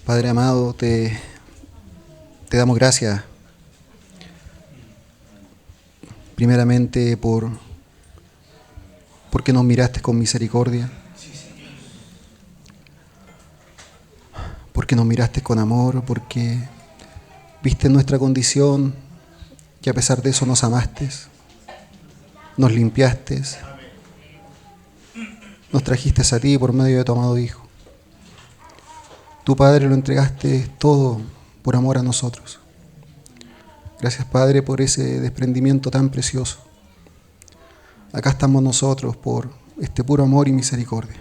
Padre amado, te damos gracias primeramente porque nos miraste con misericordia, porque nos miraste con amor, porque viste nuestra condición y a pesar de eso nos amaste, nos limpiaste, nos trajiste a ti por medio de tu amado Hijo. Tu Padre lo entregaste todo por amor a nosotros. Gracias, Padre, por ese desprendimiento tan precioso. Acá estamos nosotros por este puro amor y misericordia.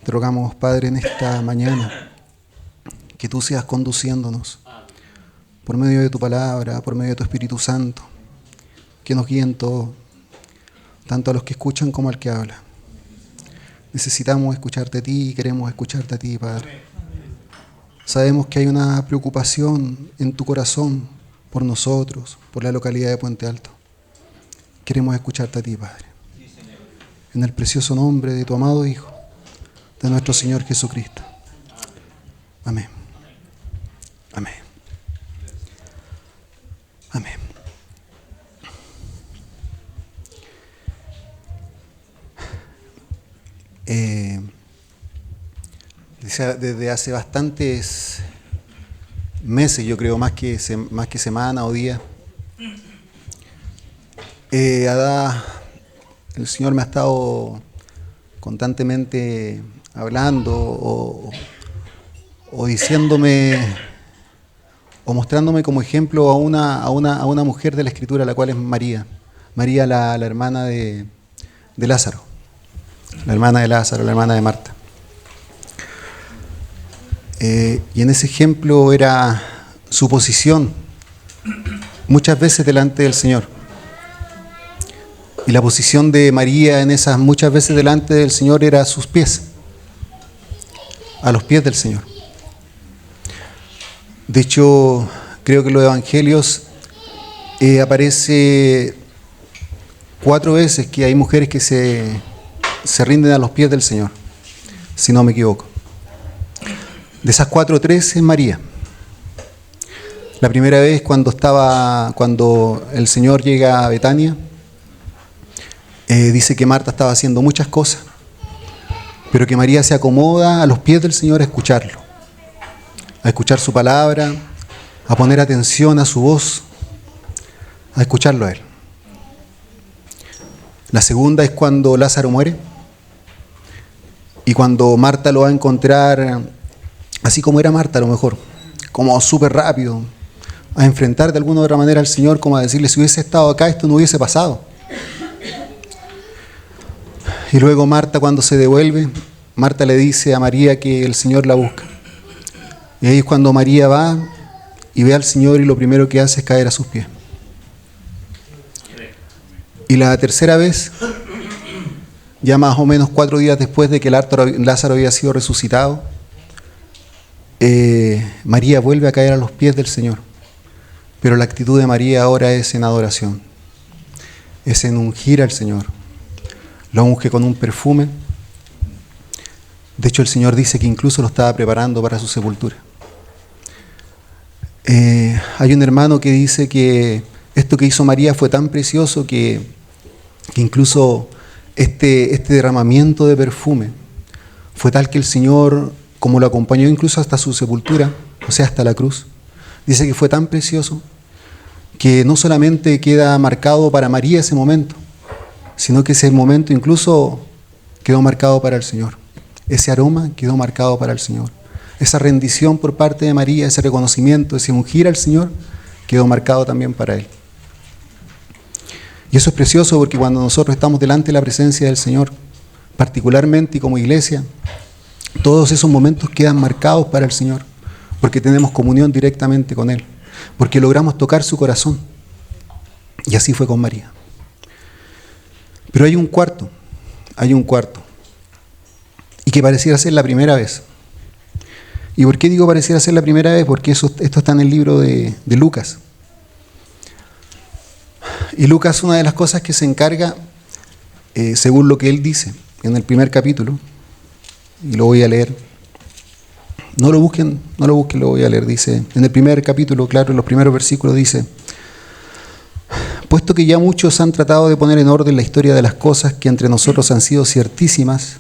Te rogamos, Padre, en esta mañana que tú seas conduciéndonos por medio de tu palabra, por medio de tu Espíritu Santo, que nos guíen todo, tanto a los que escuchan como al que habla. Necesitamos escucharte a ti y queremos escucharte a ti, Padre. Sabemos que hay una preocupación en tu corazón por nosotros, por la localidad de Puente Alto. Queremos escucharte a ti, Padre. En el precioso nombre de tu amado Hijo, de nuestro Señor Jesucristo. Amén. Amén. Amén. Desde hace bastantes meses, yo creo, más que semana o día, el Señor me ha estado constantemente hablando o diciéndome o mostrándome como ejemplo a una mujer de la Escritura, la cual es María, la hermana de Lázaro, la hermana de Marta. Y en ese ejemplo era su posición muchas veces delante del Señor. Y la posición de María en esas muchas veces delante del Señor era a sus pies, a los pies del Señor. De hecho, creo que en los evangelios aparece 4 veces que hay mujeres que se rinden a los pies del Señor, si no me equivoco. De esas 4, 3 es María. La primera vez cuando el Señor llega a Betania, dice que Marta estaba haciendo muchas cosas, pero que María se acomoda a los pies del Señor a escucharlo, a escuchar su palabra, a poner atención a su voz, a escucharlo a Él. La segunda es cuando Lázaro muere y cuando Marta lo va a encontrar, así como era Marta a lo mejor, como súper rápido, a enfrentar de alguna u otra manera al Señor, como a decirle, si hubiese estado acá esto no hubiese pasado. Y luego Marta, cuando se devuelve, Marta le dice a María que el Señor la busca. Y ahí es cuando María va y ve al Señor y lo primero que hace es caer a sus pies. Y la tercera vez, ya más o menos 4 días después de que Lázaro había sido resucitado, María vuelve a caer a los pies del Señor. Pero la actitud de María ahora es en adoración, es en ungir al Señor. Lo unge con un perfume. De hecho, el Señor dice que incluso lo estaba preparando para su sepultura. Hay un hermano que dice que esto que hizo María fue tan precioso que incluso este derramamiento de perfume fue tal que el Señor, como lo acompañó incluso hasta su sepultura, o sea, hasta la cruz, dice que fue tan precioso que no solamente queda marcado para María ese momento, sino que ese momento incluso quedó marcado para el Señor. Ese aroma quedó marcado para el Señor. Esa rendición por parte de María, ese reconocimiento, ese ungir al Señor, quedó marcado también para Él. Y eso es precioso porque cuando nosotros estamos delante de la presencia del Señor, particularmente y como iglesia, todos esos momentos quedan marcados para el Señor, porque tenemos comunión directamente con Él, porque logramos tocar su corazón. Y así fue con María. Pero hay un cuarto, y que pareciera ser la primera vez. ¿Y por qué digo pareciera ser la primera vez? Porque esto está en el libro de Lucas. Y Lucas, una de las cosas que se encarga, según lo que él dice en el primer capítulo, y lo voy a leer, No lo busquen, lo voy a leer. Dice, en el primer capítulo, claro, en los primeros versículos dice: puesto que ya muchos han tratado de poner en orden la historia de las cosas que entre nosotros han sido ciertísimas,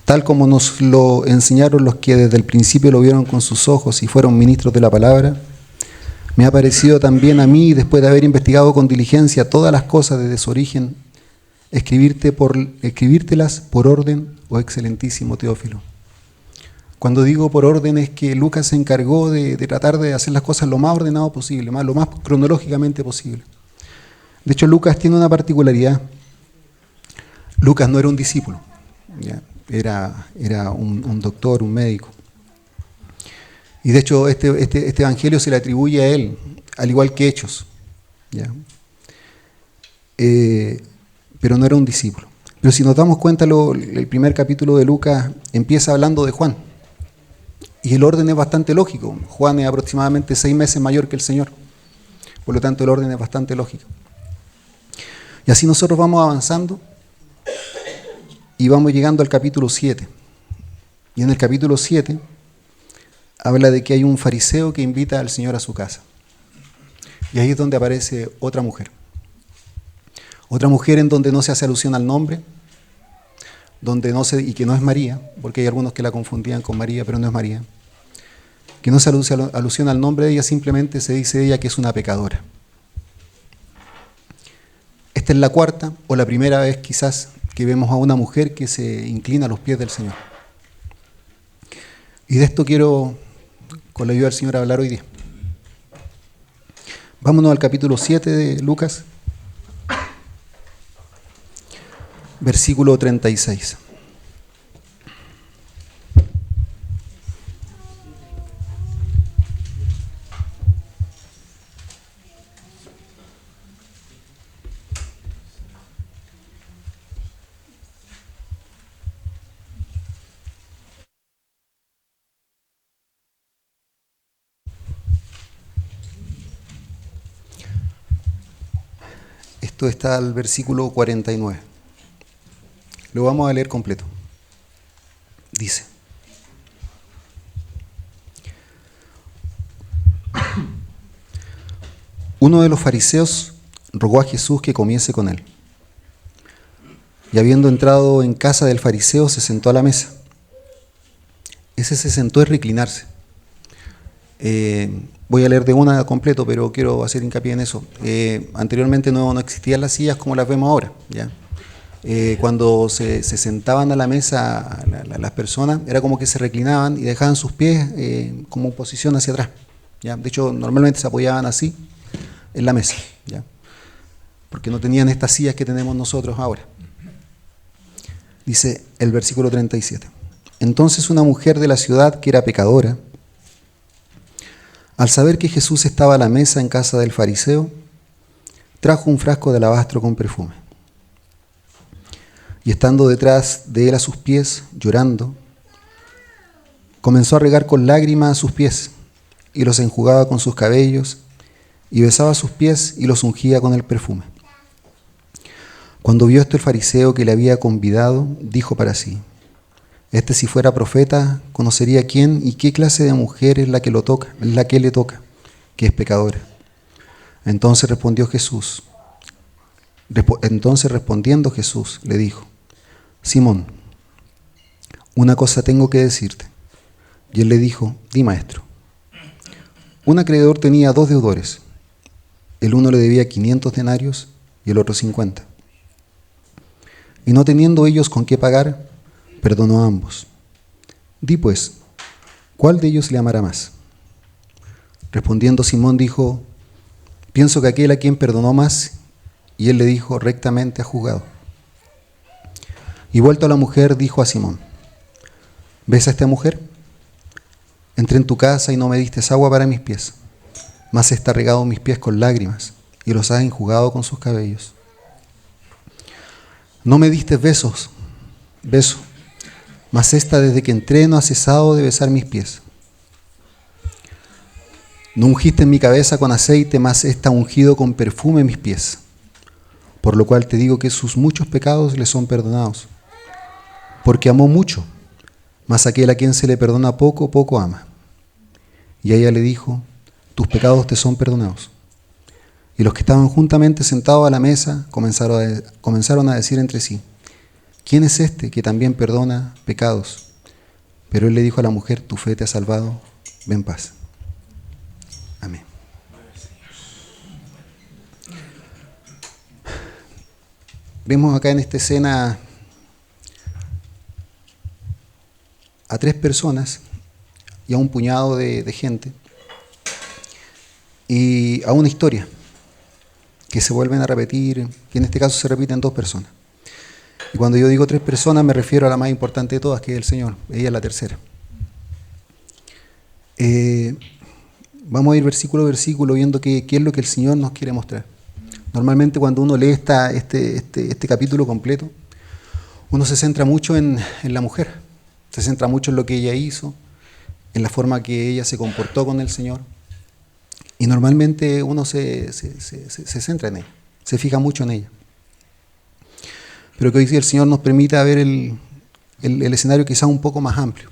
tal como nos lo enseñaron los que desde el principio lo vieron con sus ojos y fueron ministros de la palabra, me ha parecido también a mí, después de haber investigado con diligencia todas las cosas desde su origen, escribírtelas por orden, oh excelentísimo Teófilo. Cuando digo por orden es que Lucas se encargó de tratar de hacer las cosas lo más ordenado posible, lo más cronológicamente posible. De hecho, Lucas tiene una particularidad. Lucas no era un discípulo, ¿ya? Era un doctor, un médico. Y de hecho, este evangelio se le atribuye a él, al igual que Hechos, ¿ya? Pero no era un discípulo. Pero si nos damos cuenta, el primer capítulo de Lucas empieza hablando de Juan. Y el orden es bastante lógico. Juan es aproximadamente 6 meses mayor que el Señor. Por lo tanto, el orden es bastante lógico. Y así nosotros vamos avanzando y vamos llegando al capítulo 7. Y en el capítulo 7 habla de que hay un fariseo que invita al Señor a su casa. Y ahí es donde aparece otra mujer. Otra mujer en donde no se hace alusión al nombre, y que no es María, porque hay algunos que la confundían con María, pero no es María. Que no se hace alusión al nombre de ella, simplemente se dice de ella que es una pecadora. Esta es la cuarta o la primera vez quizás que vemos a una mujer que se inclina a los pies del Señor. Y de esto quiero, con la ayuda del Señor, hablar hoy día. Vámonos al capítulo 7 de Lucas, versículo 36. Esto está al versículo 49. Lo vamos a leer completo. Dice: uno de los fariseos rogó a Jesús que comiese con él. Y habiendo entrado en casa del fariseo, se sentó a la mesa. Ese se sentó es reclinarse. Voy a leer de una completo, pero quiero hacer hincapié en eso. Anteriormente no existían las sillas como las vemos ahora, ¿ya? Cuando se sentaban a la mesa las personas, era como que se reclinaban y dejaban sus pies como posición hacia atrás, ¿ya? De hecho, normalmente se apoyaban así en la mesa, ¿ya? Porque no tenían estas sillas que tenemos nosotros ahora. Dice el versículo 37. Entonces una mujer de la ciudad que era pecadora, al saber que Jesús estaba a la mesa en casa del fariseo, trajo un frasco de alabastro con perfume. Y estando detrás de él a sus pies, llorando, comenzó a regar con lágrimas sus pies, y los enjugaba con sus cabellos, y besaba sus pies y los ungía con el perfume. Cuando vio esto el fariseo que le había convidado, dijo para sí: este, si fuera profeta, conocería quién y qué clase de mujer es la que le toca, que es pecadora. Entonces respondiendo Jesús, le dijo: Simón, una cosa tengo que decirte. Y él le dijo: di, maestro. Un acreedor tenía 2 deudores. El uno le debía 500 denarios y el otro 50. Y no teniendo ellos con qué pagar, perdonó a ambos. Di pues, ¿cuál de ellos le amará más? Respondiendo Simón dijo: pienso que aquel a quien perdonó más. Y él le dijo: rectamente has juzgado. Y vuelto a la mujer, dijo a Simón: ¿ves a esta mujer? Entré en tu casa y no me diste agua para mis pies, mas ésta ha regado mis pies con lágrimas y los has enjugado con sus cabellos. No me diste beso, mas ésta desde que entré no ha cesado de besar mis pies. No ungiste en mi cabeza con aceite, mas ésta ha ungido con perfume mis pies. Por lo cual te digo que sus muchos pecados le son perdonados, porque amó mucho. mas aquel a quien se le perdona poco, poco ama. Y ella le dijo, tus pecados te son perdonados. Y los que estaban juntamente sentados a la mesa comenzaron a decir entre sí, ¿quién es este que también perdona pecados? Pero él le dijo a la mujer, tu fe te ha salvado, ve en paz. Amén. Vemos acá en esta escena a 3 personas y a un puñado de gente y a una historia que se vuelven a repetir, que en este caso se repiten 2 personas. Y cuando yo digo 3 personas me refiero a la más importante de todas, que es el Señor. Ella es la tercera. Vamos a ir versículo a versículo viendo qué es lo que el Señor nos quiere mostrar. Normalmente cuando uno lee este capítulo completo, uno se centra mucho en la mujer, se centra mucho en lo que ella hizo, en la forma que ella se comportó con el Señor. Y normalmente uno se centra en ella, se fija mucho en ella. Pero que hoy día el Señor nos permita ver el escenario quizás un poco más amplio,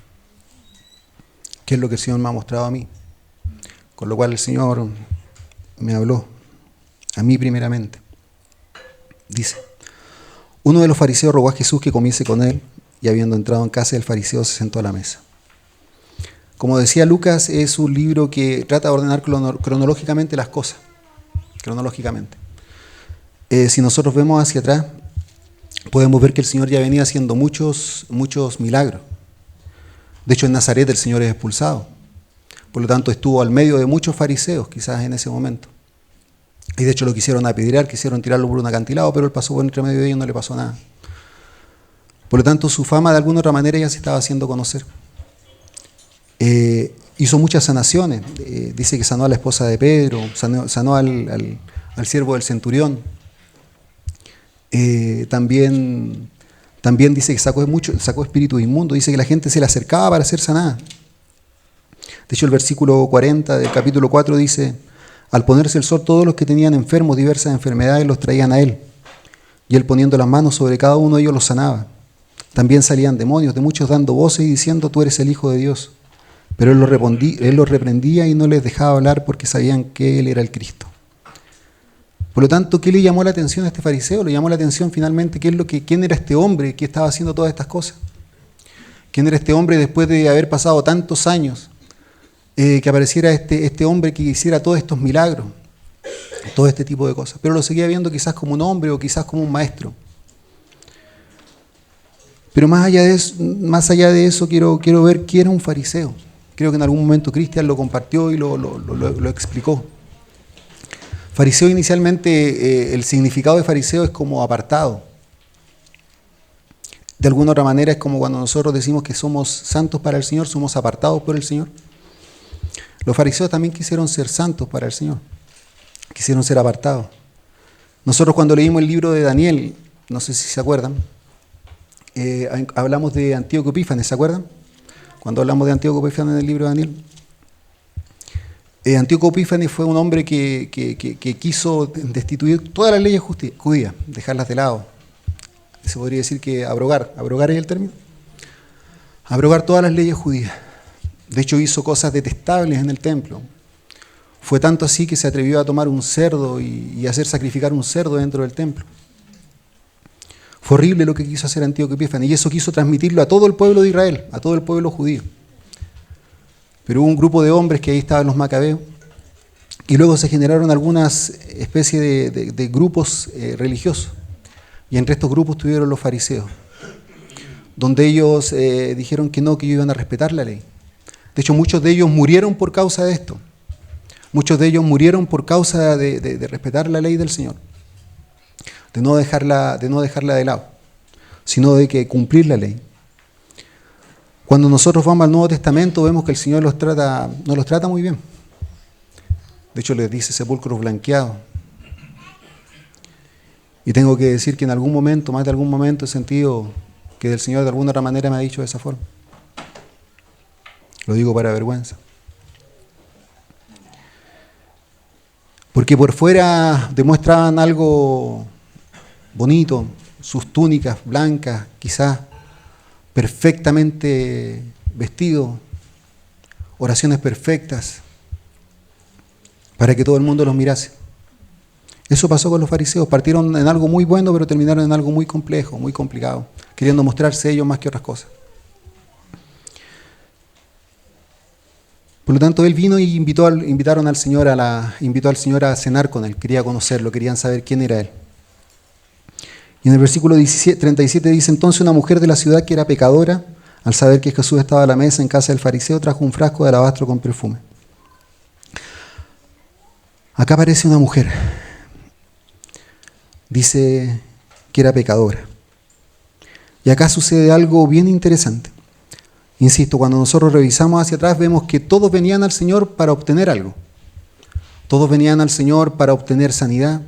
que es lo que el Señor me ha mostrado a mí. Con lo cual el Señor me habló, a mí primeramente. Dice, uno de los fariseos rogó a Jesús que comiese con él, y habiendo entrado en casa del fariseo se sentó a la mesa. Como decía Lucas, es un libro que trata de ordenar cronológicamente las cosas. Cronológicamente. Si nosotros vemos hacia atrás, podemos ver que el Señor ya venía haciendo muchos milagros. De hecho, en Nazaret el Señor es expulsado. Por lo tanto, estuvo al medio de muchos fariseos, quizás en ese momento. Y de hecho lo quisieron apedrear, quisieron tirarlo por un acantilado, pero él pasó por entre medio de ellos y no le pasó nada. Por lo tanto, su fama de alguna otra manera ya se estaba haciendo conocer. Hizo muchas sanaciones. Dice que sanó a la esposa de Pedro, sanó al siervo del centurión. También dice que sacó espíritus inmundos. Dice que la gente se le acercaba para ser sanada. De hecho, el versículo 40 del capítulo 4 dice, al ponerse el sol, todos los que tenían enfermos diversas enfermedades los traían a él. Y él poniendo las manos sobre cada uno de ellos los sanaba. También salían demonios, de muchos dando voces y diciendo, tú eres el Hijo de Dios. Pero él los reprendía y no les dejaba hablar porque sabían que él era el Cristo. Por lo tanto, ¿qué le llamó la atención a este fariseo? Le llamó la atención finalmente quién era este hombre que estaba haciendo todas estas cosas. ¿Quién era este hombre después de haber pasado tantos años? Que apareciera este hombre que hiciera todos estos milagros, todo este tipo de cosas. Pero lo seguía viendo quizás como un hombre o quizás como un maestro. Pero más allá de eso quiero ver quién era un fariseo. Creo que en algún momento Cristian lo compartió y lo explicó. Fariseo inicialmente, el significado de fariseo es como apartado. De alguna otra manera es como cuando nosotros decimos que somos santos para el Señor, somos apartados por el Señor. Los fariseos también quisieron ser santos para el Señor, quisieron ser apartados. Nosotros cuando leímos el libro de Daniel, no sé si se acuerdan, hablamos de Antíoco Epífanes, ¿se acuerdan? Cuando hablamos de Antíoco Epífanes en el libro de Daniel. Antíoco Epífanes fue un hombre que quiso destituir todas las leyes judías, dejarlas de lado. Se podría decir que abrogar es el término. Abrogar todas las leyes judías. De hecho, hizo cosas detestables en el templo. Fue tanto así que se atrevió a tomar un cerdo y hacer sacrificar un cerdo dentro del templo. Fue horrible lo que quiso hacer Antíoco Epífanes, y eso quiso transmitirlo a todo el pueblo de Israel, a todo el pueblo judío. Pero hubo un grupo de hombres que ahí estaban los macabeos, y luego se generaron algunas especies de grupos religiosos. Y entre estos grupos tuvieron los fariseos, donde ellos dijeron que ellos iban a respetar la ley. De hecho, muchos de ellos murieron por causa de esto. Muchos de ellos murieron por causa de respetar la ley del Señor. De no dejarla de lado, sino de que cumplir la ley. Cuando nosotros vamos al Nuevo Testamento, vemos que el Señor no los trata muy bien. De hecho, les dice sepulcros blanqueados. Y tengo que decir que en algún momento, más de algún momento, he sentido que el Señor de alguna otra manera me ha dicho de esa forma. Lo digo para vergüenza. Porque por fuera demuestraban algo bonito, sus túnicas blancas, quizás, perfectamente vestido, oraciones perfectas, para que todo el mundo los mirase. Eso pasó con los fariseos. Partieron en algo muy bueno, pero terminaron en algo muy complejo, muy complicado, queriendo mostrarse ellos más que otras cosas. Por lo tanto, él vino y invitó al Señor a cenar con él. Quería conocerlo, querían saber quién era él. Y en el versículo 37 dice: entonces una mujer de la ciudad que era pecadora, al saber que Jesús estaba a la mesa en casa del fariseo, trajo un frasco de alabastro con perfume. Acá aparece una mujer. Dice que era pecadora. Y acá sucede algo bien interesante. Insisto, cuando nosotros revisamos hacia atrás, vemos que todos venían al Señor para obtener algo. Todos venían al Señor para obtener sanidad.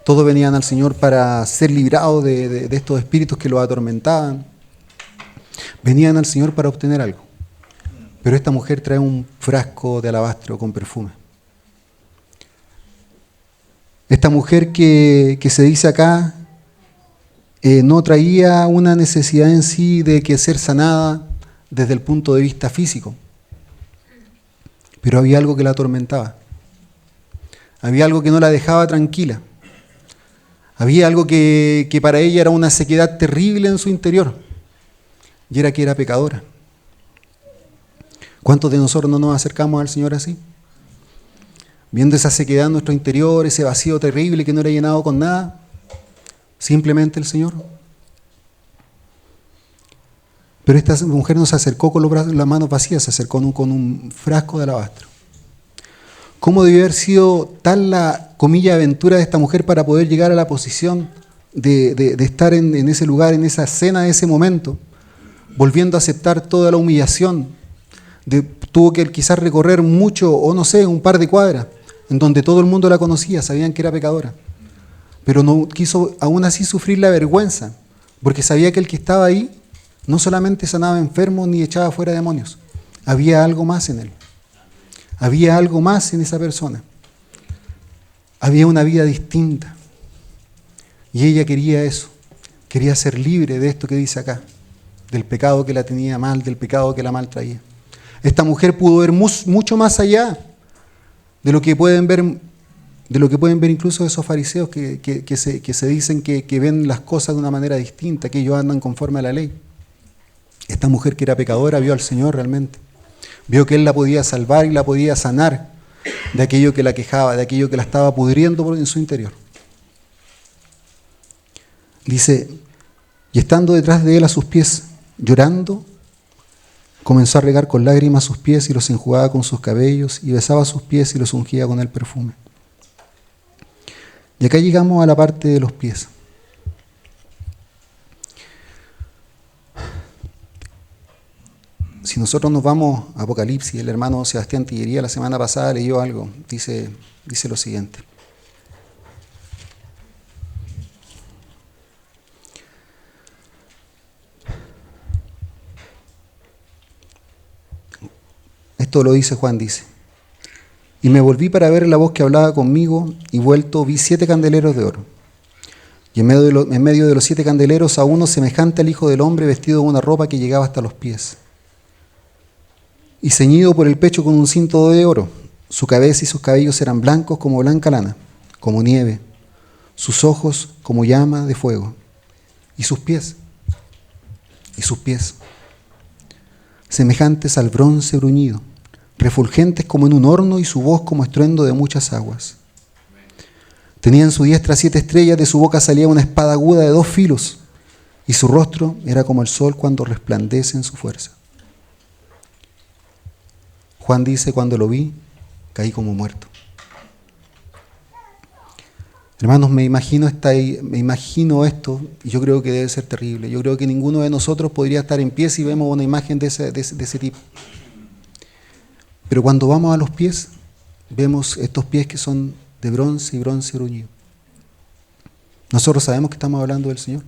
Todos venían al Señor para ser librados de estos espíritus que los atormentaban. Venían al Señor para obtener algo. Pero esta mujer trae un frasco de alabastro con perfume. Esta mujer que se dice acá no traía una necesidad en sí de que ser sanada desde el punto de vista físico. Pero había algo que la atormentaba. Había algo que no la dejaba tranquila. Había algo que para ella era una sequedad terrible en su interior. Y era que era pecadora. ¿Cuántos de nosotros no nos acercamos al Señor así? Viendo esa sequedad en nuestro interior, ese vacío terrible que no era llenado con nada. Simplemente el Señor. Pero esta mujer no se acercó con las manos vacías, se acercó con un frasco de alabastro. ¿Cómo debió haber sido tal la, comilla, aventura de esta mujer para poder llegar a la posición de estar en ese lugar, en esa escena de ese momento, volviendo a aceptar toda la humillación? Tuvo que quizás recorrer mucho, o no sé, un par de cuadras, en donde todo el mundo la conocía, sabían que era pecadora. Pero no quiso aún así sufrir la vergüenza, porque sabía que el que estaba ahí no solamente sanaba enfermos ni echaba fuera demonios. Había algo más en él. Había algo más en esa persona. Había una vida distinta. Y ella quería eso. Quería ser libre de esto que dice acá. Del pecado que la tenía mal, del pecado que la mal traía. Esta mujer pudo ver mucho más allá de lo que pueden ver incluso esos fariseos que se dicen que ven las cosas de una manera distinta, que ellos andan conforme a la ley. Esta mujer que era pecadora vio al Señor realmente. Vio que Él la podía salvar y la podía sanar de aquello que la quejaba, de aquello que la estaba pudriendo en su interior. Dice, y estando detrás de Él a sus pies, llorando, comenzó a regar con lágrimas sus pies y los enjugaba con sus cabellos y besaba sus pies y los ungía con el perfume. Y acá llegamos a la parte de los pies. Si nosotros nos vamos a Apocalipsis, el hermano Sebastián Tillería la semana pasada leyó algo, dice lo siguiente. Esto lo dice Juan, dice. Y me volví para ver la voz que hablaba conmigo, y vuelto vi 7 candeleros de oro. Y en medio de los 7 candeleros a uno semejante al Hijo del Hombre, vestido de una ropa que llegaba hasta los pies, y ceñido por el pecho con un cinto de oro. Su cabeza y sus cabellos eran blancos como blanca lana, como nieve, sus ojos como llama de fuego, y sus pies, semejantes al bronce bruñido, refulgentes como en un horno, y su voz como estruendo de muchas aguas. Tenía en su diestra 7 estrellas, de su boca salía una espada aguda de 2 filos, y su rostro era como el sol cuando resplandece en su fuerza. Juan dice, cuando lo vi, caí como muerto. Hermanos, me imagino esto, y yo creo que debe ser terrible. Yo creo que ninguno de nosotros podría estar en pie si vemos una imagen de ese tipo. Pero cuando vamos a los pies, vemos estos pies que son de bronce y bronce bruñido. Nosotros sabemos que estamos hablando del Señor.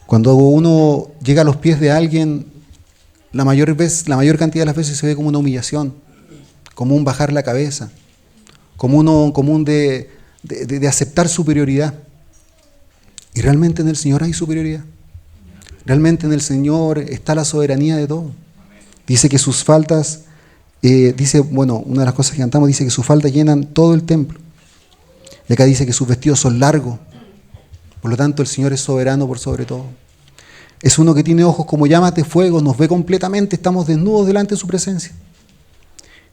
Cuando uno llega a los pies de alguien, la mayor cantidad de las veces se ve como una humillación, como un bajar la cabeza, como un de aceptar superioridad. Y realmente en el Señor hay superioridad. Realmente en el Señor está la soberanía de todo. Dice que sus faldas, una de las cosas que cantamos dice que sus faldas llenan todo el templo. Y acá dice que sus vestidos son largos. Por lo tanto, el Señor es soberano por sobre todo. Es uno que tiene ojos como llamas de fuego, nos ve completamente, estamos desnudos delante de su presencia.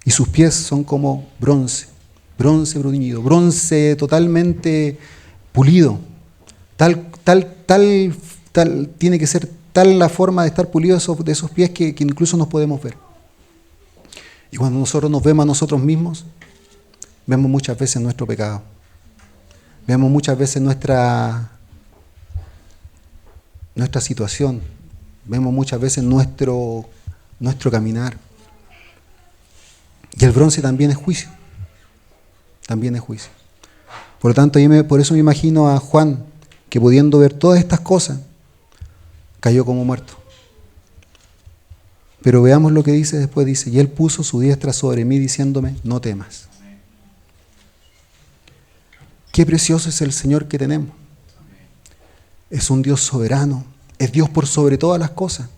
Y sus pies son como bronce, bronce bruñido, bronce totalmente pulido. Tiene que ser tal la forma de estar pulido de esos pies que incluso nos podemos ver. Y cuando nosotros nos vemos a nosotros mismos, vemos muchas veces nuestro pecado. Vemos muchas veces nuestra situación. Vemos muchas veces nuestro caminar. Y el bronce también es juicio. También es juicio. Por lo tanto, por eso me imagino a Juan, que pudiendo ver todas estas cosas, cayó como muerto. Pero veamos lo que dice después. Dice, y él puso su diestra sobre mí diciéndome, no temas. Qué precioso es el Señor que tenemos. Es un Dios soberano. Es Dios por sobre todas las cosas.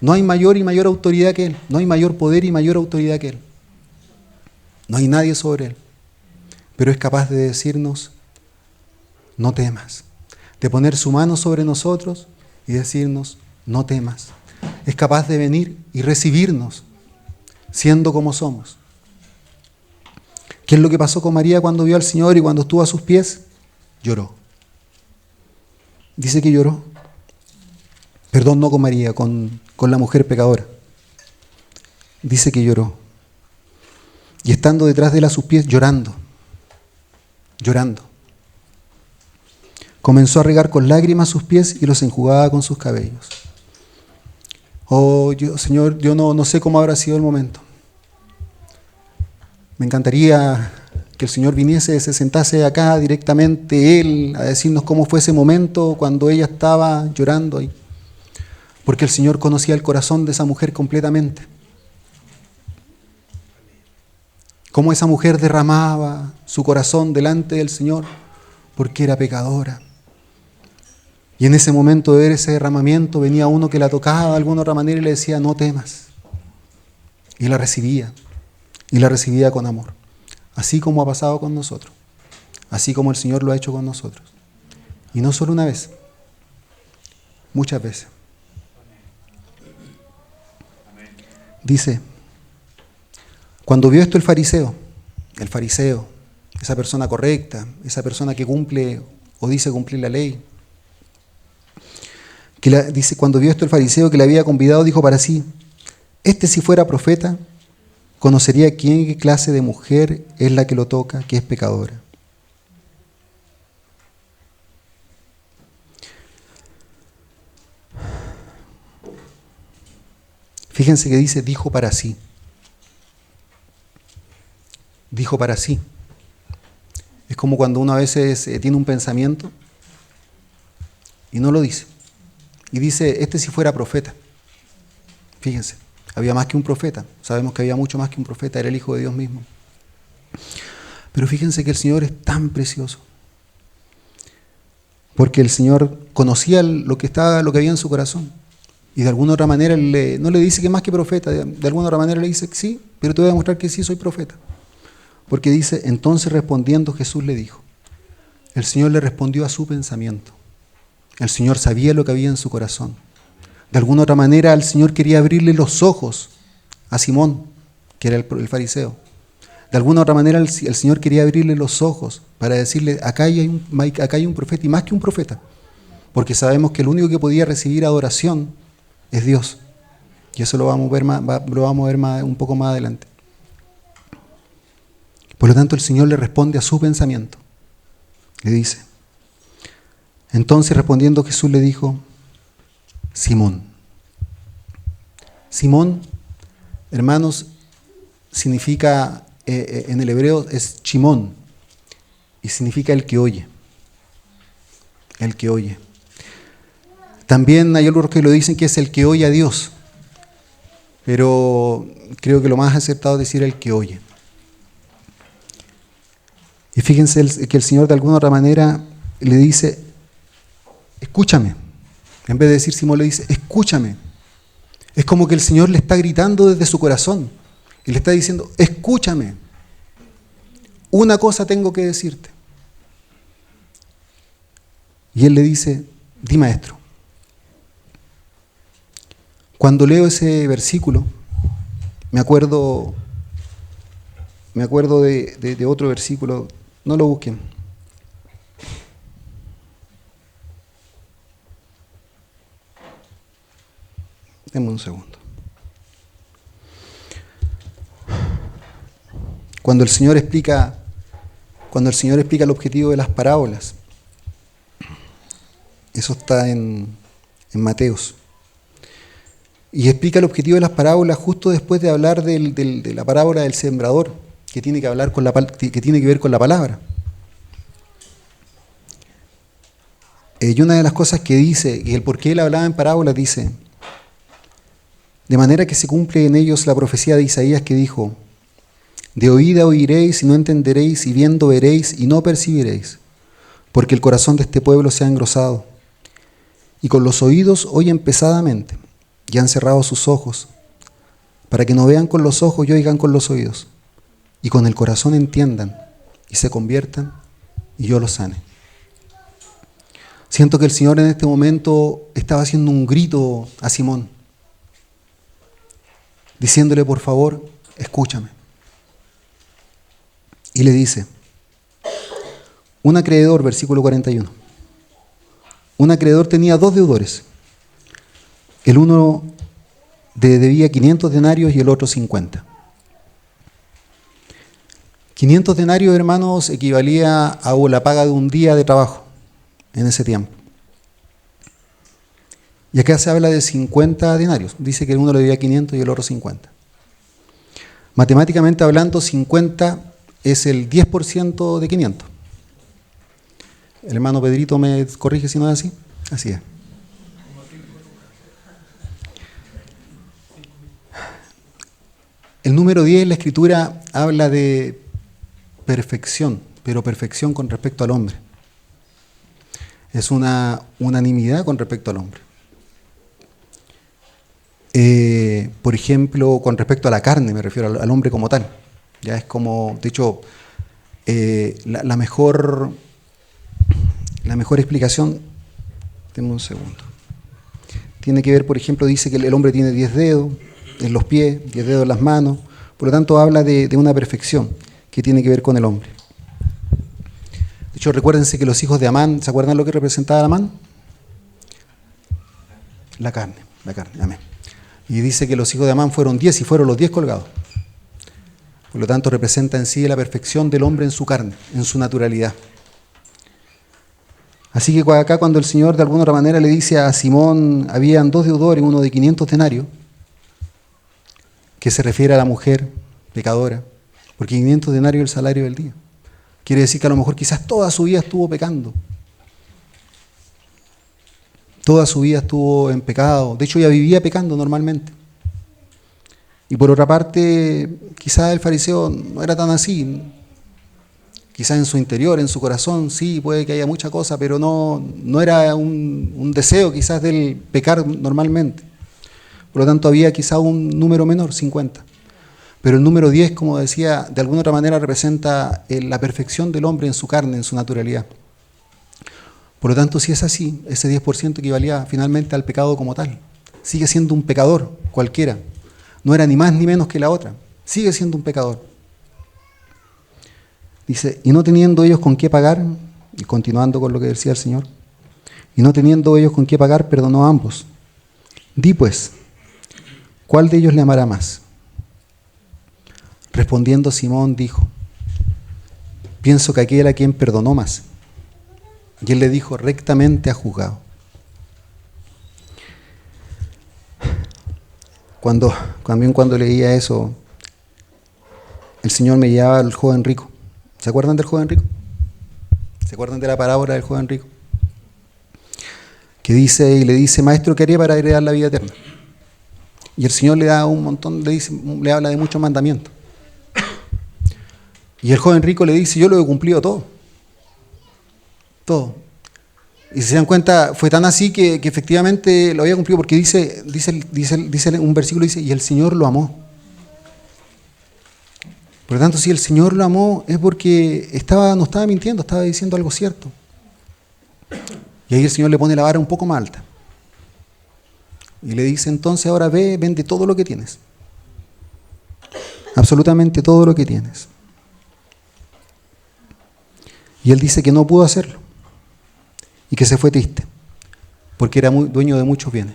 No hay mayor y mayor autoridad que Él. No hay mayor poder y mayor autoridad que Él. No hay nadie sobre Él. Pero es capaz de decirnos, no temas. De poner su mano sobre nosotros y decirnos, no temas. Es capaz de venir y recibirnos, siendo como somos. ¿Qué es lo que pasó con María cuando vio al Señor y cuando estuvo a sus pies? Lloró. Dice que lloró. Perdón, no con María, con la mujer pecadora. Dice que lloró. Y estando detrás de él a sus pies, llorando. Comenzó a regar con lágrimas sus pies y los enjugaba con sus cabellos. Oh, Señor, yo no sé cómo habrá sido el momento. Me encantaría que el Señor viniese, se sentase acá directamente Él a decirnos cómo fue ese momento cuando ella estaba llorando ahí. Porque el Señor conocía el corazón de esa mujer completamente. Cómo esa mujer derramaba su corazón delante del Señor porque era pecadora. Y en ese momento de ver ese derramamiento venía uno que la tocaba de alguna otra manera y le decía, no temas. Y la recibía. Y la recibía con amor. Así como ha pasado con nosotros. Así como el Señor lo ha hecho con nosotros. Y no solo una vez. Muchas veces. Dice, cuando vio esto el fariseo, esa persona correcta, esa persona que cumple o dice cumplir la ley, dice, cuando vio esto el fariseo que le había convidado, dijo para sí, si fuera profeta, conocería qué clase de mujer es la que lo toca, que es pecadora. Fíjense que dice, dijo para sí. Dijo para sí. Es como cuando uno a veces tiene un pensamiento y no lo dice. Y dice, si fuera profeta. Fíjense, había más que un profeta. Sabemos que había mucho más que un profeta, era el Hijo de Dios mismo. Pero fíjense que el Señor es tan precioso. Porque el Señor conocía lo que había en su corazón. Y de alguna otra manera no le dice que más que profeta. De alguna otra manera le dice, sí, pero te voy a demostrar que sí soy profeta. Porque dice, entonces respondiendo Jesús le dijo. El Señor le respondió a su pensamiento. El Señor sabía lo que había en su corazón. De alguna otra manera el Señor quería abrirle los ojos a Simón, que era el fariseo. De alguna otra manera el Señor quería abrirle los ojos para decirle, acá hay un profeta y más que un profeta. Porque sabemos que el único que podía recibir adoración es Dios. Y eso lo vamos a ver un poco más adelante. Por lo tanto, el Señor le responde a su pensamiento. Le dice, entonces respondiendo Jesús le dijo, Simón. Simón, hermanos, significa, en el hebreo es Shimón, y significa el que oye. El que oye. También hay algunos que lo dicen que es el que oye a Dios, pero creo que lo más acertado es decir el que oye. Y fíjense que el Señor de alguna otra manera le dice, escúchame, En vez de decir Simón, le dice, escúchame. Es como que el Señor le está gritando desde su corazón y le está diciendo, escúchame. Una cosa tengo que decirte. Y él le dice, di maestro. Cuando leo ese versículo, me acuerdo de otro versículo, no lo busquen. Denme un segundo. Cuando el Señor explica el objetivo de las parábolas, eso está en Mateos. Y explica el objetivo de las parábolas justo después de hablar de la parábola del sembrador, que tiene que ver con la palabra. Y una de las cosas que dice, y el por qué él hablaba en parábolas, dice, de manera que se cumple en ellos la profecía de Isaías que dijo, de oída oiréis y no entenderéis, y viendo veréis y no percibiréis, porque el corazón de este pueblo se ha engrosado, y con los oídos oyen pesadamente, y han cerrado sus ojos, para que no vean con los ojos y oigan con los oídos, y con el corazón entiendan, y se conviertan, y yo los sane. Siento que el Señor en este momento estaba haciendo un grito a Simón, diciéndole, por favor, escúchame. Y le dice, un acreedor, versículo 41, un acreedor tenía 2 deudores. El uno debía 500 denarios y el otro 50. 500 denarios, hermanos, equivalía a la paga de un día de trabajo en ese tiempo. Y acá se habla de 50 denarios. Dice que el uno le debía 500 y el otro 50. Matemáticamente hablando, 50 es el 10% de 500. El hermano Pedrito me corrige si no es así. Así es. El número 10 en la Escritura habla de perfección, pero perfección con respecto al hombre. Es una unanimidad con respecto al hombre. Por ejemplo, con respecto a la carne, me refiero al hombre como tal. Ya es como, de hecho, la mejor explicación, denme un segundo, tiene que ver, por ejemplo, dice que el hombre tiene 10 dedos en los pies, 10 dedos en las manos, por lo tanto habla de una perfección que tiene que ver con el hombre. De hecho, recuérdense que los hijos de Amán, ¿se acuerdan lo que representaba Amán? La carne, amén. Y dice que los hijos de Amán fueron 10 y fueron los 10 colgados. Por lo tanto, representa en sí la perfección del hombre en su carne, en su naturalidad. Así que acá cuando el Señor de alguna otra manera le dice a Simón, habían 2 deudores, uno de 500 denarios, que se refiere a la mujer pecadora, porque 500 denarios es el salario del día. Quiere decir que a lo mejor quizás toda su vida estuvo pecando. Toda su vida estuvo en pecado. De hecho, ella vivía pecando normalmente. Y por otra parte, quizás el fariseo no era tan así. Quizás en su interior, en su corazón, sí, puede que haya mucha cosa, pero no era un deseo quizás del pecar normalmente. Por lo tanto, había quizás un número menor, 50. Pero el número 10, como decía, de alguna otra manera representa la perfección del hombre en su carne, en su naturalidad. Por lo tanto, si es así, ese 10% equivalía finalmente al pecado como tal. Sigue siendo un pecador cualquiera. No era ni más ni menos que la otra. Sigue siendo un pecador. Dice, y no teniendo ellos con qué pagar, y continuando con lo que decía el Señor, y no teniendo ellos con qué pagar, perdonó a ambos. Di pues, ¿cuál de ellos le amará más? Respondiendo Simón dijo, pienso que aquel a quien perdonó más. Y él le dijo, rectamente ha juzgado. Cuando leía eso, el Señor me llevaba al joven rico. ¿Se acuerdan del joven rico? ¿Se acuerdan de la parábola del joven rico? Que dice y le dice, maestro, ¿qué haría para heredar la vida eterna? Y el Señor le da un montón, le habla de muchos mandamientos. Y el joven rico le dice, yo lo he cumplido todo. Todo. Y si se dan cuenta, fue tan así que efectivamente lo había cumplido, porque dice un versículo, dice, y el Señor lo amó. Por lo tanto, si el Señor lo amó, es porque no estaba mintiendo, estaba diciendo algo cierto. Y ahí el Señor le pone la vara un poco más alta. Y le dice, entonces ahora ve, vende todo lo que tienes. Absolutamente todo lo que tienes. Y él dice que no pudo hacerlo. Y que se fue triste, porque era dueño de muchos bienes.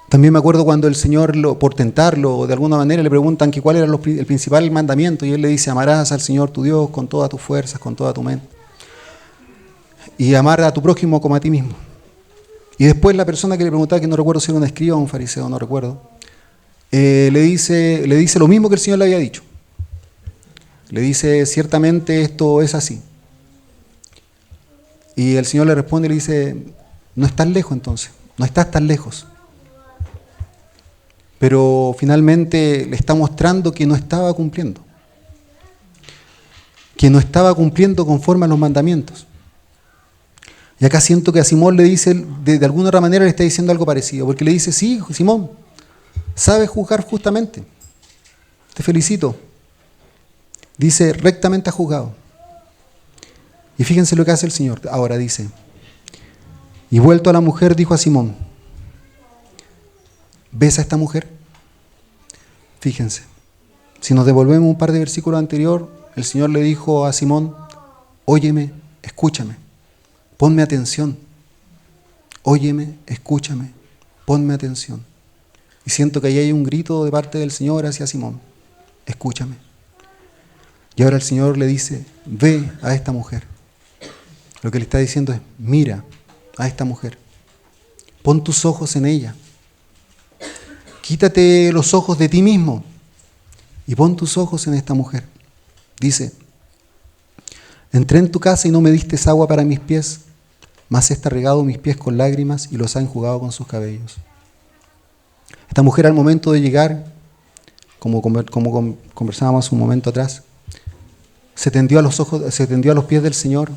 También me acuerdo cuando el Señor, por tentarlo, de alguna manera le preguntan que cuál era el principal mandamiento, y él le dice, amarás al Señor tu Dios con todas tus fuerzas, con toda tu mente, y amar a tu prójimo como a ti mismo. Y después la persona que le preguntaba, que no recuerdo si era un escriba o un fariseo, no recuerdo, le dice lo mismo que el Señor le había dicho. Le dice, ciertamente esto es así. Y el Señor le responde y le dice, no estás lejos entonces, no estás tan lejos. Pero finalmente le está mostrando que no estaba cumpliendo. Que no estaba cumpliendo conforme a los mandamientos. Y acá siento que a Simón le dice, de alguna otra manera le está diciendo algo parecido, porque le dice, sí, Simón, sabes juzgar justamente. Te felicito. Dice, rectamente has juzgado. Y fíjense lo que hace el Señor. Ahora dice, y vuelto a la mujer, dijo a Simón, ¿ves a esta mujer? Fíjense, si nos devolvemos un par de versículos anteriores, el Señor le dijo a Simón, óyeme, escúchame, ponme atención. Óyeme, escúchame, ponme atención. Y siento que ahí hay un grito de parte del Señor hacia Simón, escúchame. Y ahora el Señor le dice, ve a esta mujer. Lo que le está diciendo es, mira a esta mujer. Pon tus ojos en ella. Quítate los ojos de ti mismo y pon tus ojos en esta mujer. Dice, entré en tu casa y no me diste agua para mis pies, mas has regado mis pies con lágrimas y los ha enjugado con sus cabellos. Esta mujer al momento de llegar, como conversábamos un momento atrás, se tendió a los pies del Señor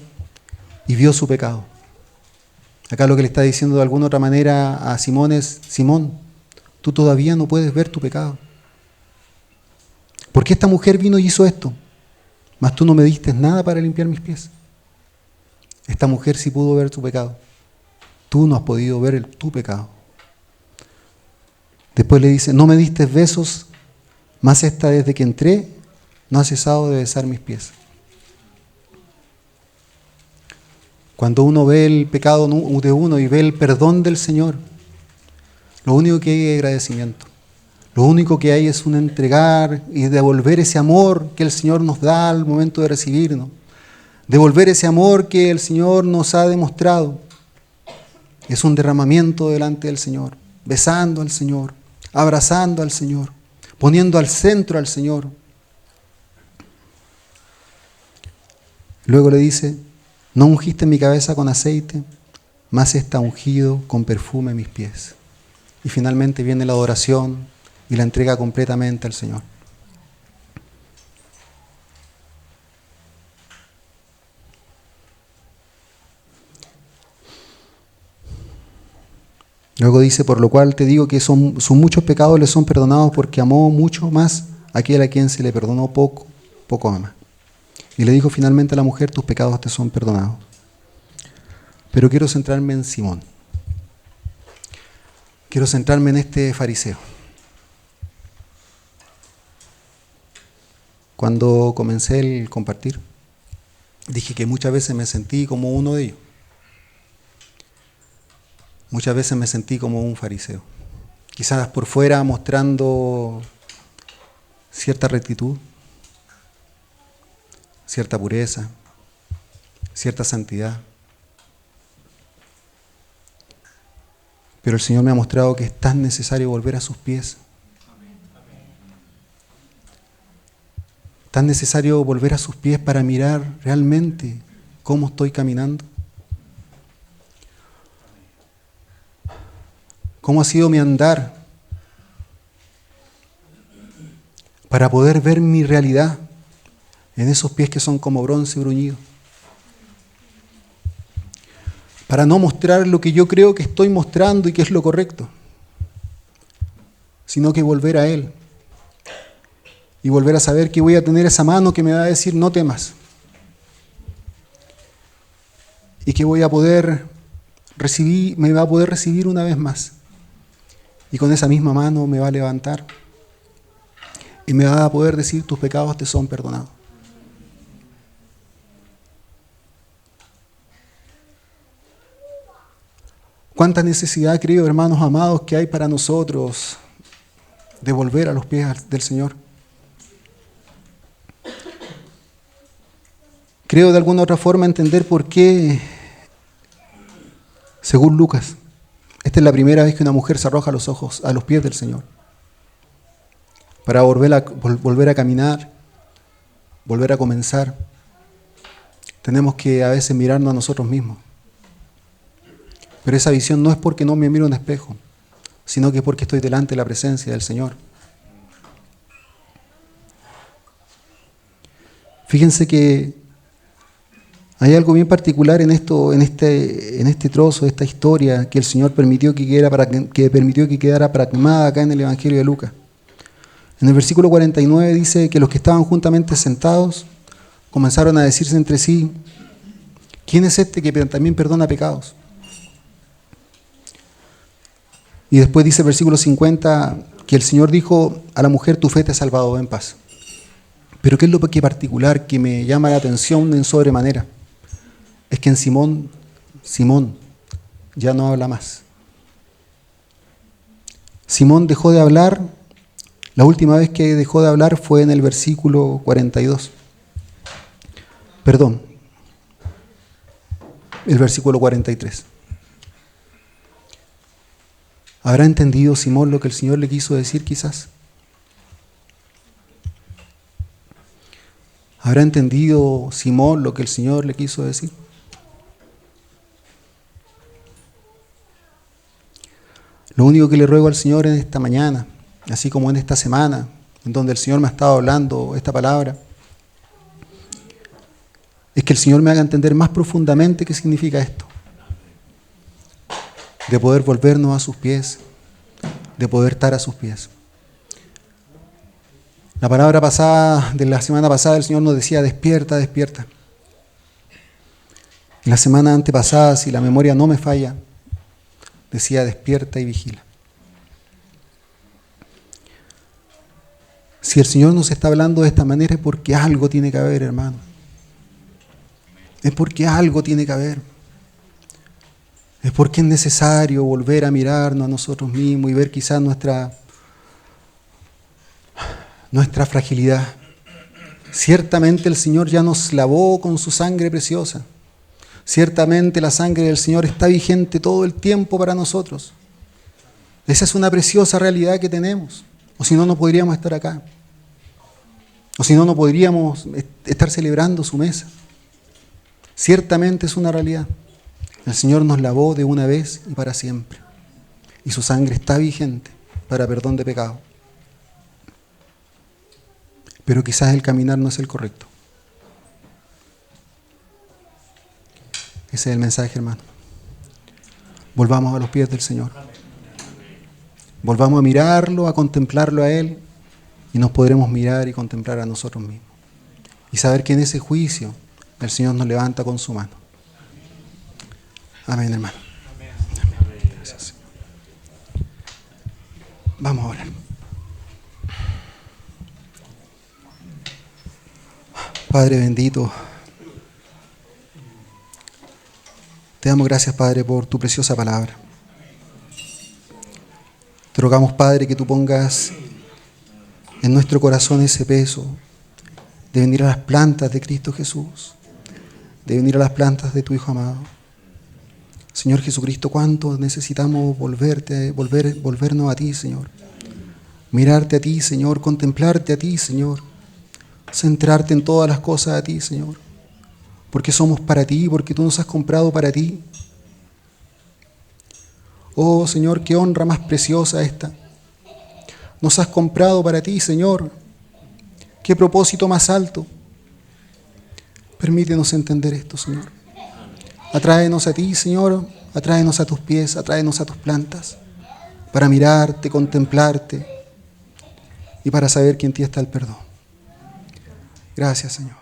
y vio su pecado. Acá lo que le está diciendo de alguna otra manera a Simón es, Simón, tú todavía no puedes ver tu pecado. ¿Por qué esta mujer vino y hizo esto? Mas tú no me diste nada para limpiar mis pies. Esta mujer sí pudo ver tu pecado. Tú no has podido ver tu pecado. Después le dice, no me diste besos, mas esta desde que entré no ha cesado de besar mis pies. Cuando uno ve el pecado de uno y ve el perdón del Señor, lo único que hay es agradecimiento. Lo único que hay es un entregar y devolver ese amor que el Señor nos da al momento de recibirnos. Devolver ese amor que el Señor nos ha demostrado. Es un derramamiento delante del Señor, besando al Señor, abrazando al Señor, poniendo al centro al Señor. Luego le dice, no ungiste mi cabeza con aceite, mas está ungido con perfume mis pies. Y finalmente viene la adoración y la entrega completamente al Señor. Luego dice, por lo cual te digo que sus muchos pecados le son perdonados porque amó mucho más a aquel a quien se le perdonó poco, poco ama. Y le dijo finalmente a la mujer, tus pecados te son perdonados. Pero quiero centrarme en Simón. Quiero centrarme en este fariseo. Cuando comencé el compartir, dije que muchas veces me sentí como uno de ellos. Muchas veces me sentí como un fariseo. Quizás por fuera mostrando cierta rectitud, cierta pureza, cierta santidad. Pero el Señor me ha mostrado que es tan necesario volver a sus pies. Tan necesario volver a sus pies para mirar realmente cómo estoy caminando. ¿Cómo ha sido mi andar? Para poder ver mi realidad en esos pies que son como bronce bruñido. para no mostrar lo que yo creo que estoy mostrando y que es lo correcto, sino que volver a Él y volver a saber que voy a tener esa mano que me va a decir no temas y que voy a poder recibir, me va a poder recibir una vez más y con esa misma mano me va a levantar y me va a poder decir tus pecados te son perdonados. Cuánta necesidad, creo, hermanos amados, que hay para nosotros de volver a los pies del Señor. Creo de alguna otra forma entender por qué, según Lucas, esta es la primera vez que una mujer se arroja a los ojos, a los pies del Señor, para volver a caminar, volver a comenzar. Tenemos que a veces mirarnos a nosotros mismos. Pero esa visión no es porque no me miro en un espejo, sino que es porque estoy delante de la presencia del Señor. Fíjense que hay algo bien particular en este trozo, esta historia que el Señor permitió que quedara plasmada acá en el Evangelio de Lucas. En el versículo 49 dice que los que estaban juntamente sentados comenzaron a decirse entre sí, ¿quién es este que también perdona pecados? Y después dice el versículo 50 que el Señor dijo a la mujer, tu fe te ha salvado, en paz. Pero ¿qué es lo que particular que me llama la atención en sobremanera? Es que en Simón ya no habla más. Simón dejó de hablar, la última vez que dejó de hablar fue en el versículo 42. Perdón, el versículo 43. ¿Habrá entendido Simón lo que el Señor le quiso decir quizás? ¿Habrá entendido Simón lo que el Señor le quiso decir? Lo único que le ruego al Señor en esta mañana, así como en esta semana, en donde el Señor me ha estado hablando esta palabra, es que el Señor me haga entender más profundamente qué significa esto. De poder volvernos a sus pies, de poder estar a sus pies. La palabra pasada, de la semana pasada, el Señor nos decía, despierta, despierta. Y la semana antepasada, si la memoria no me falla, decía, despierta y vigila. Si el Señor nos está hablando de esta manera es porque algo tiene que haber, hermano. Es porque algo tiene que haber. Es porque es necesario volver a mirarnos a nosotros mismos y ver quizás nuestra fragilidad. Ciertamente el Señor ya nos lavó con su sangre preciosa. Ciertamente la sangre del Señor está vigente todo el tiempo para nosotros. Esa es una preciosa realidad que tenemos. O si no, no podríamos estar acá. O si no, no podríamos estar celebrando su mesa. Ciertamente es una realidad. El Señor nos lavó de una vez y para siempre. Y su sangre está vigente para perdón de pecado. Pero quizás el caminar no es el correcto. Ese es el mensaje, hermano. Volvamos a los pies del Señor. Volvamos a mirarlo, a contemplarlo a Él, y nos podremos mirar y contemplar a nosotros mismos. Y saber que en ese juicio el Señor nos levanta con su mano. Amén, hermano. Amén. Gracias, Señor. Vamos a orar. Padre bendito, te damos gracias, Padre, por tu preciosa palabra. Te rogamos, Padre, que tú pongas en nuestro corazón ese peso de venir a las plantas de Cristo Jesús, de venir a las plantas de tu Hijo amado. Señor Jesucristo, cuánto necesitamos volvernos a ti, Señor. Mirarte a ti, Señor, contemplarte a ti, Señor. Centrarte en todas las cosas a ti, Señor. Porque somos para ti, porque tú nos has comprado para ti. Oh, Señor, qué honra más preciosa esta. Nos has comprado para ti, Señor. Qué propósito más alto. Permítenos entender esto, Señor. Atráenos a ti, Señor, atráenos a tus pies, atráenos a tus plantas, para mirarte, contemplarte y para saber que en ti está el perdón. Gracias, Señor.